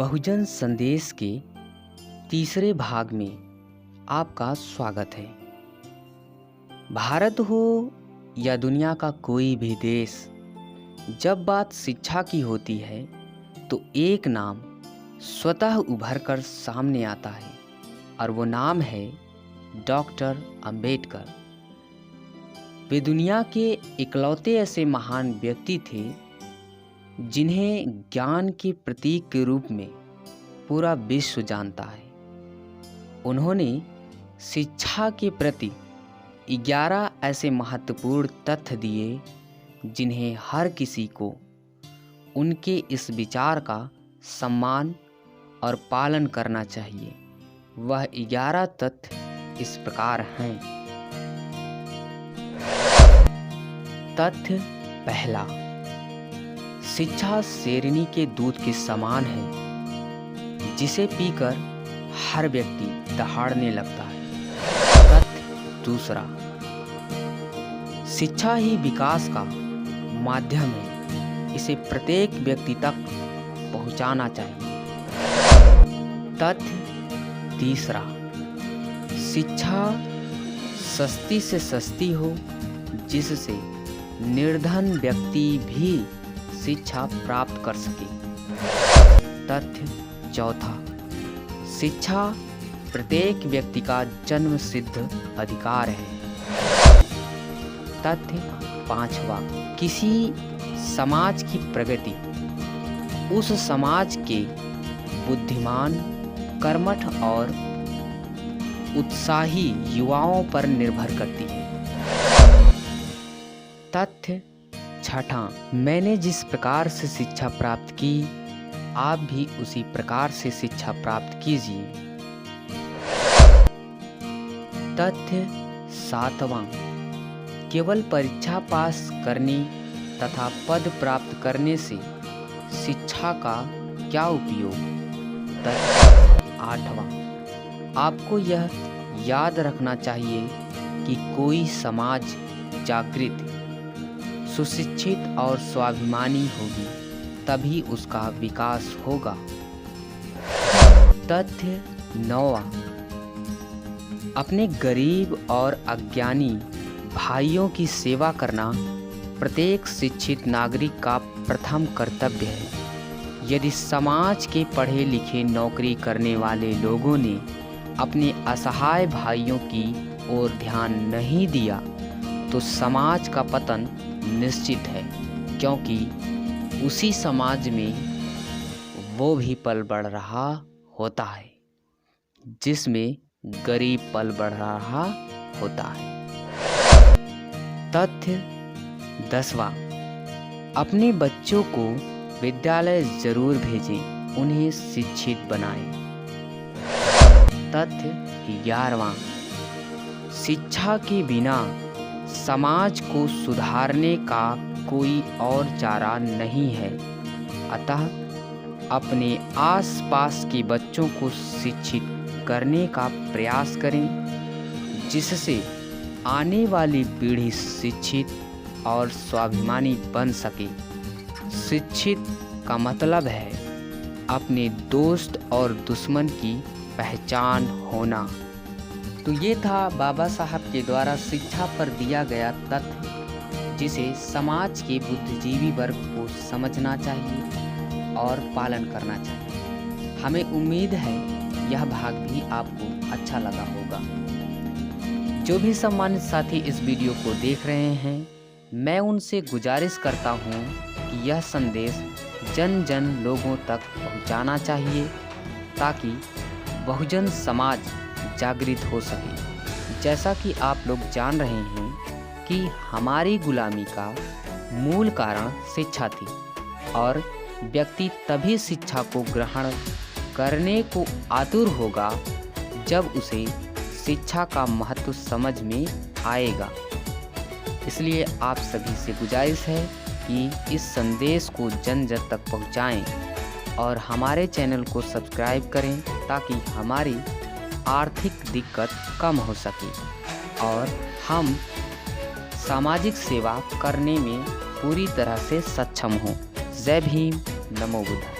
बहुजन संदेश के तीसरे भाग में आपका स्वागत है। भारत हो या दुनिया का कोई भी देश, जब बात शिक्षा की होती है तो एक नाम स्वतः उभर कर सामने आता है और वो नाम है डॉक्टर अंबेडकर। वे दुनिया के इकलौते ऐसे महान व्यक्ति थे जिन्हें ज्ञान के प्रतीक के रूप में पूरा विश्व जानता है। उन्होंने शिक्षा के प्रति 11 ऐसे महत्वपूर्ण तथ्य दिए जिन्हें हर किसी को उनके इस विचार का सम्मान और पालन करना चाहिए। वह 11 तथ्य इस प्रकार हैं। तथ्य पहला, शिक्षा शेरनी के दूध के समान है जिसे पीकर हर व्यक्ति दहाड़ने लगता है। तथ्य दूसरा, शिक्षा ही विकास का माध्यम है, इसे प्रत्येक व्यक्ति तक पहुंचाना चाहिए। तथ्य तीसरा, शिक्षा सस्ती से सस्ती हो जिससे निर्धन व्यक्ति भी शिक्षा प्राप्त कर सके। तथ्य चौथा, शिक्षा प्रत्येक व्यक्ति का जन्म सिद्ध अधिकार है। तथ्य पांचवा, किसी समाज की प्रगति उस समाज के बुद्धिमान, कर्मठ और उत्साही युवाओं पर निर्भर करती है। तथ्य छठा, मैंने जिस प्रकार से शिक्षा प्राप्त की, आप भी उसी प्रकार से शिक्षा प्राप्त कीजिए। तथ्य सातवां, केवल परीक्षा पास करने तथा पद प्राप्त करने से शिक्षा का क्या उपयोग। तथ्य आठवां, आपको यह याद रखना चाहिए कि कोई समाज जागृत, सुशिक्षित और स्वाभिमानी होगी तभी उसका विकास होगा। तथ्य नौवां, अपने गरीब और अज्ञानी भाइयों की सेवा करना प्रत्येक शिक्षित नागरिक का प्रथम कर्तव्य है। यदि समाज के पढ़े लिखे नौकरी करने वाले लोगों ने अपने असहाय भाइयों की ओर ध्यान नहीं दिया तो समाज का पतन निश्चित है, क्योंकि उसी समाज में वो भी पल बढ़ रहा होता है जिसमें गरीब पल बढ़ रहा होता है। तथ्य 10वां, अपने बच्चों को विद्यालय जरूर भेजें, उन्हें शिक्षित बनाएं। तथ्य 11वां, शिक्षा के बिना समाज को सुधारने का कोई और चारा नहीं है। अतः अपने आसपास के बच्चों को शिक्षित करने का प्रयास करें जिससे आने वाली पीढ़ी शिक्षित और स्वाभिमानी बन सके। शिक्षित का मतलब है अपने दोस्त और दुश्मन की पहचान होना। तो ये था बाबा साहब के द्वारा शिक्षा पर दिया गया तथ्य जिसे समाज के बुद्धिजीवी वर्ग को समझना चाहिए और पालन करना चाहिए। हमें उम्मीद है यह भाग भी आपको अच्छा लगा होगा। जो भी सम्मानित साथी इस वीडियो को देख रहे हैं, मैं उनसे गुजारिश करता हूँ कि यह संदेश जन जन लोगों तक पहुँचाना चाहिए ताकि बहुजन समाज जागृत हो सके। जैसा कि आप लोग जान रहे हैं कि हमारी गुलामी का मूल कारण शिक्षा थी और व्यक्ति तभी शिक्षा को ग्रहण करने को आतुर होगा जब उसे शिक्षा का महत्व समझ में आएगा। इसलिए आप सभी से गुजारिश है कि इस संदेश को जन जन तक पहुंचाएं और हमारे चैनल को सब्सक्राइब करें ताकि हमारी आर्थिक दिक्कत कम हो सके और हम सामाजिक सेवा करने में पूरी तरह से सक्षम हों। जय भीम, नमो बुद्धाय।